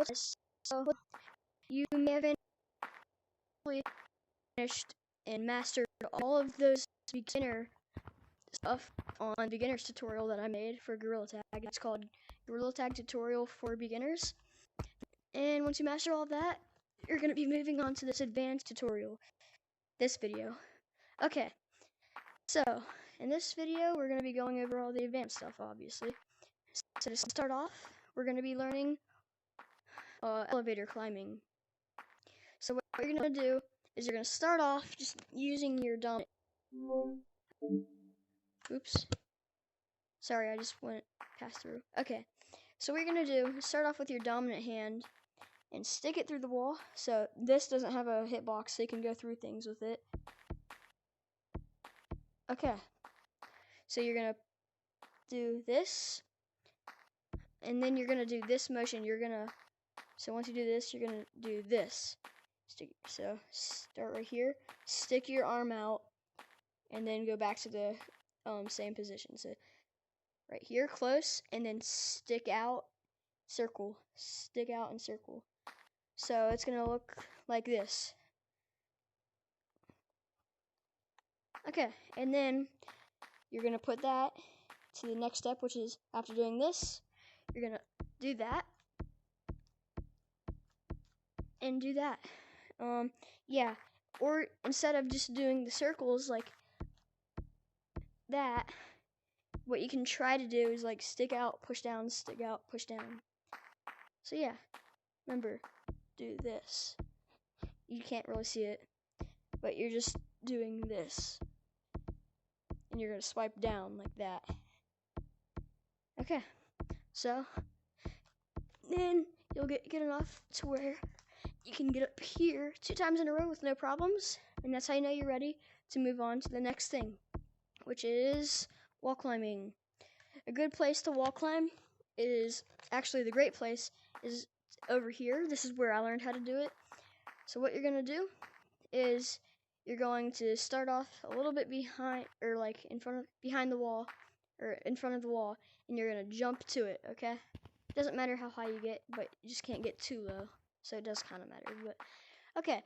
this. So you may have finished and mastered all of those beginner stuff on beginner's tutorial that I made for Gorilla Tag. It's called Gorilla Tag Tutorial for Beginners. And once you master all of that, you're going to be moving on to this advanced tutorial, this video. Okay, so in this video, we're going to be going over all the advanced stuff, obviously. So to start off, we're going to be learning elevator climbing. So what you're going to do is you're going to start off just using your dominant. Oops. Sorry, I just went past through. Okay, so what you're going to do is start off with your dominant hand and stick it through the wall. So this doesn't have a hitbox, so you can go through things with it. Okay, so you're going to do this, and then you're going to do this motion. So once you do this, you're going to do this. So start right here, stick your arm out, and then go back to the same position. So right here, close, and then stick out, circle, stick out and circle. So it's going to look like this. Okay, and then you're going to put that to the next step, which is after doing this, you're going to do that and do that. Yeah, or instead of just doing the circles like that, what you can try to do is like stick out, push down, stick out, push down. So yeah, remember, do this. You can't really see it, but you're just doing this. And you're going to swipe down like that. Okay, so then you'll get enough to where you can get up here 2 times in a row with no problems, and that's how you know you're ready to move on to the next thing, which is wall climbing. A good place to wall climb is, actually the great place is over here. This is where I learned how to do it. So what you're going to do is you're going to start off a little bit behind, or like behind the wall, or in front of the wall, and you're going to jump to it, okay? It doesn't matter how high you get, but you just can't get too low. So it does kind of matter, but okay.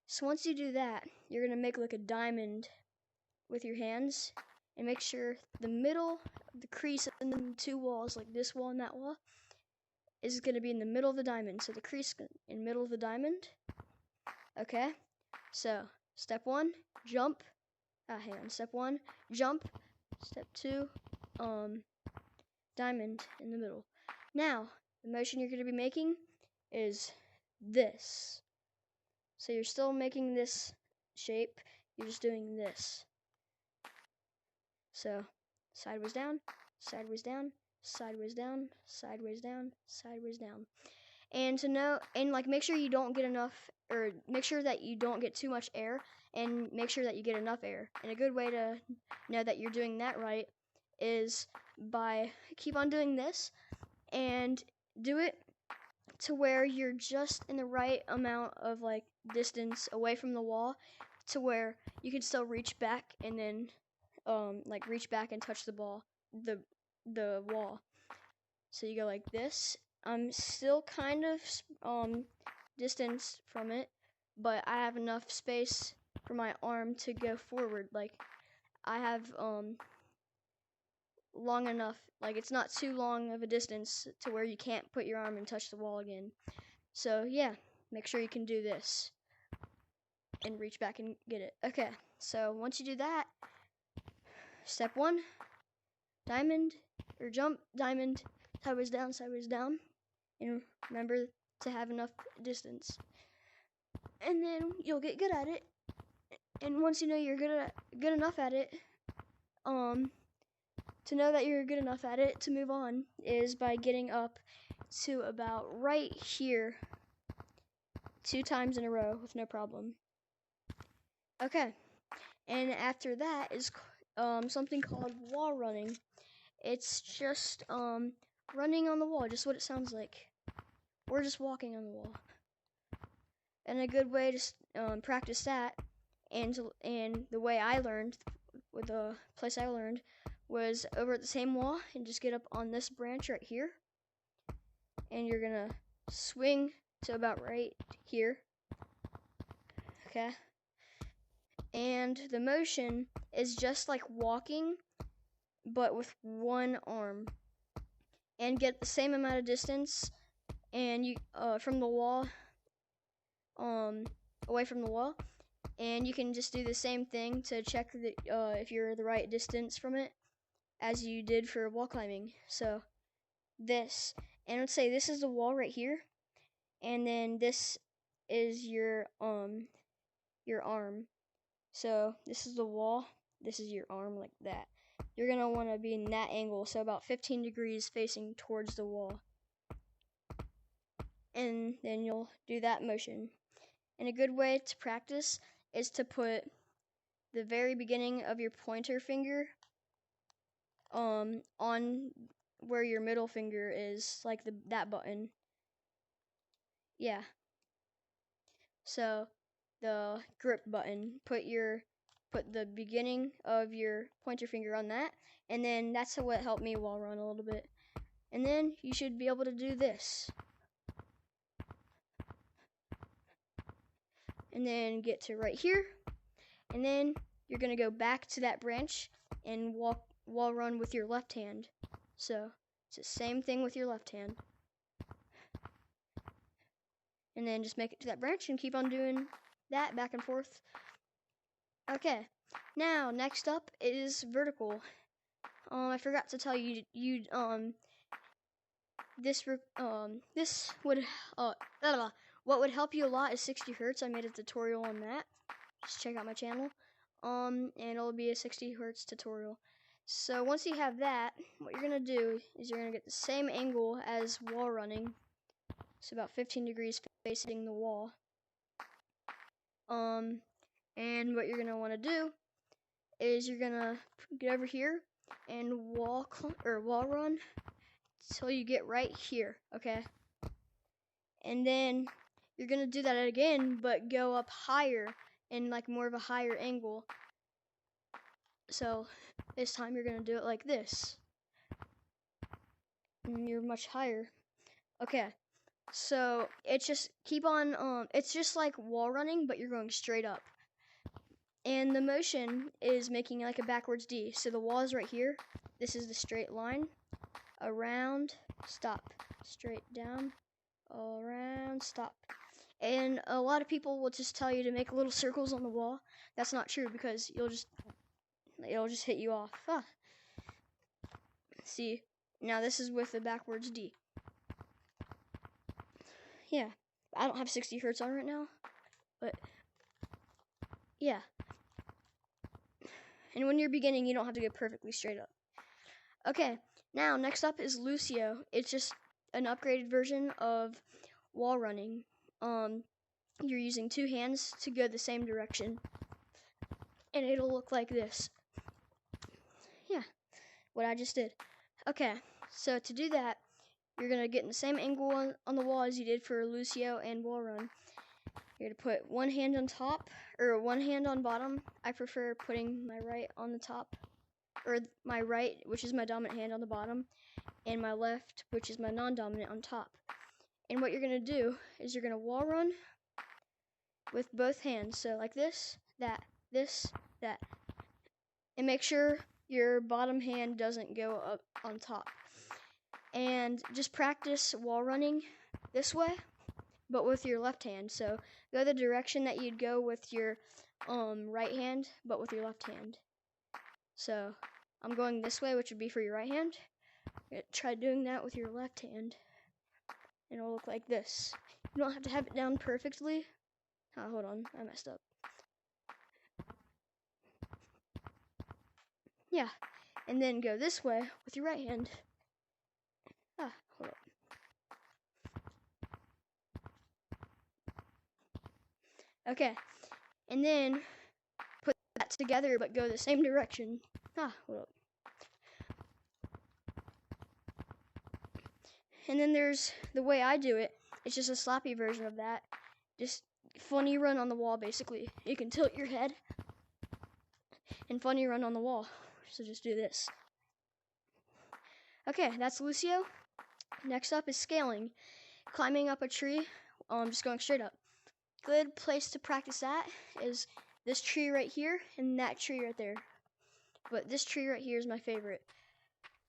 So once you do that, you're going to make like a diamond with your hands, and make sure the middle of the crease in the 2 walls, like this wall and that wall, is going to be in the middle of the diamond. So the crease in the middle of the diamond. Okay, so step 1, jump. Hang on. Step 1, jump. Step 2, diamond in the middle. Now, the motion you're going to be making is this. So you're still making this shape, you're just doing this. So sideways down, sideways down, sideways down, sideways down, sideways down. And to know, and like make sure you don't get enough, or make sure that you don't get too much air, and make sure that you get enough air. And a good way to know that you're doing that right is by keep on doing this and do it to where you're just in the right amount of like distance away from the wall to where you can still reach back and then like reach back and touch the wall. So you go like this. I'm still kind of distance from it, but I have enough space for my arm to go forward. Like I have long enough, like it's not too long of a distance to where you can't put your arm and touch the wall again. So yeah, make sure you can do this and reach back and get it. Okay, so once you do that, step 1, diamond, or jump, diamond, sideways down, and remember to have enough distance. And then you'll get good at it. And once you know you're good enough at it, to know that you're good enough at it to move on is by getting up to about right here 2 times in a row with no problem. Okay, and after that is something called wall running. It's just running on the wall, just what it sounds like, or just walking on the wall. And a good way to practice that, and the way I learned, with the place I learned, was over at the same wall, and just get up on this branch right here, and you're gonna swing to about right here. Okay. And the motion is just like walking, but with one arm. And get the same amount of distance, and you from the wall, away from the wall. And you can just do the same thing to check if you're the right distance from it, as you did for wall climbing. So this, and let's say this is the wall right here, and then this is your arm. So this is the wall, this is your arm, like that. You're gonna want to be in that angle, so about 15 degrees facing towards the wall. And then you'll do that motion. And a good way to practice is to put the very beginning of your pointer finger on where your middle finger is, like that button. Yeah. So the grip button, put the beginning of your pointer finger on that, and then that's what helped me wall run a little bit. And then you should be able to do this. And then get to right here, and then you're gonna go back to that branch and wall run with your left hand. So it's the same thing with your left hand. And then just make it to that branch and keep on doing that back and forth. Okay, now next up is vertical. I forgot to tell you, this would what would help you a lot is 60 hertz. I made a tutorial on that. Just check out my channel. And it'll be a 60 hertz tutorial. So once you have that, what you're gonna do is you're gonna get the same angle as wall running. So about 15 degrees facing the wall. And what you're gonna want to do is you're gonna get over here and wall run till you get right here, okay? And then you're gonna do that again, but go up higher in like more of a higher angle. So this time you're gonna do it like this, and you're much higher. Okay, so it's just keep on. It's just like wall running, but you're going straight up. And the motion is making like a backwards D. So the wall is right here. This is the straight line. Around, stop. Straight down, around, stop. And a lot of people will just tell you to make little circles on the wall. That's not true, because it'll just hit you off. See, now this is with the backwards D. Yeah, I don't have 60 hertz on right now, but yeah. And when you're beginning, you don't have to go perfectly straight up. Okay, now next up is Lucio. It's just an upgraded version of wall running. You're using two hands to go the same direction, and it'll look like this. Yeah, what I just did. Okay, so to do that, you're gonna get in the same angle on the wall as you did for Lucio and wall run. You're gonna put one hand on top, or one hand on bottom. I prefer putting my right on the top, or my right, which is my dominant hand, on the bottom, and my left, which is my non-dominant, on top. And what you're gonna do is you're gonna wall run with both hands. So like this, that, and make sure your bottom hand doesn't go up on top. And just practice wall running this way, but with your left hand. So go the direction that you'd go with your right hand, but with your left hand. So I'm going this way, which would be for your right hand. Try doing that with your left hand, and it'll look like this. You don't have to have it down perfectly. Hold on, I messed up. Yeah, and then go this way with your right hand. Hold up. Okay, and then put that together, but go the same direction. Hold up. And then there's the way I do it. It's just a sloppy version of that. Just funny run on the wall, basically. You can tilt your head and funny run on the wall. So just do this. Okay, that's Lucio. Next up is scaling. climbing up a tree, just going straight up. Good place to practice that is this tree right here and that tree right there. But this tree right here is my favorite.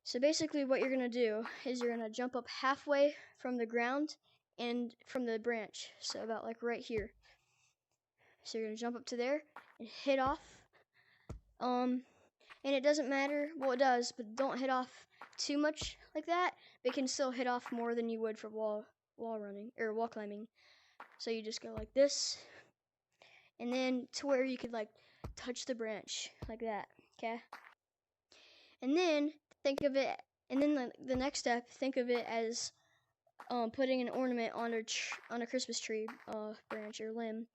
So basically what you're going to do is you're going to jump up halfway from the ground and from the branch. So about like right here. So you're going to jump up to there and hit off. And it doesn't matter, well it does, but don't hit off too much like that. But it can still hit off more than you would for wall running or wall climbing. So you just go like this. And then to where you could like touch the branch like that, okay? And then think of it, and then the next step, think of it as putting an ornament on a Christmas tree branch or limb.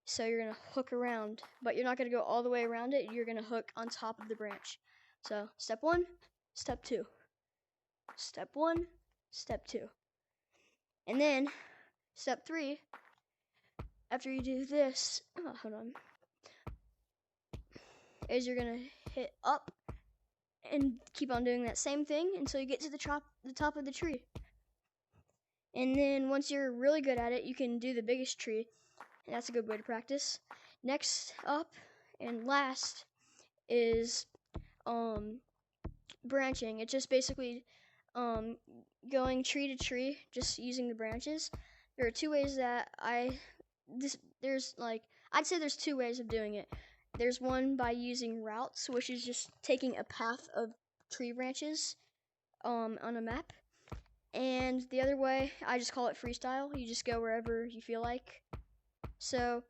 So you're gonna hook around, but you're not gonna go all the way around it. You're gonna hook on top of the branch. So step 1, step 2, step 1, step 2, and then step 3. After you do this, hold on, is you're gonna hit up and keep on doing that same thing until you get to the top of the tree. And then once you're really good at it, you can do the biggest tree, and that's a good way to practice. Next up and last is branching. It's just basically going tree to tree, just using the branches. There are 2 ways that I'd say there's 2 ways of doing it. There's one by using routes, which is just taking a path of tree branches on a map. And the other way, I just call it freestyle. You just go wherever you feel like. So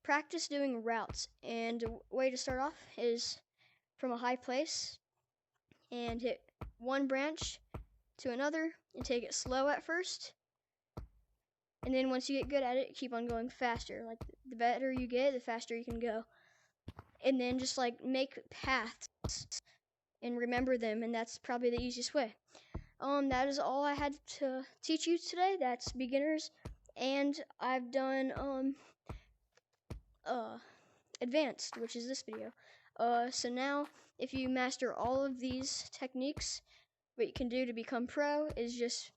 practice doing routes. And a way to start off is from a high place and hit one branch to another and take it slow at first. And then once you get good at it, keep on going faster. Like the better you get, the faster you can go. And then just like make paths and remember them, and that's probably the easiest way. That is all I had to teach you today. That's beginners, and I've done advanced, which is this video. So now if you master all of these techniques, what you can do to become pro is just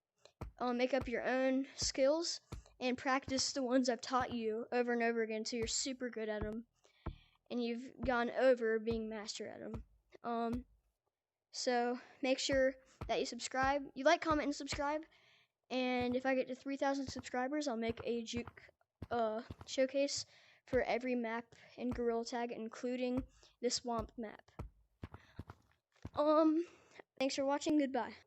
make up your own skills and practice the ones I've taught you over and over again until you're super good at them and you've gone over being master at them. So make sure that you subscribe. You like, comment, and subscribe. And if I get to 3,000 subscribers, I'll make a juke showcase for every map in Gorilla Tag, including the swamp map. Thanks for watching. Goodbye.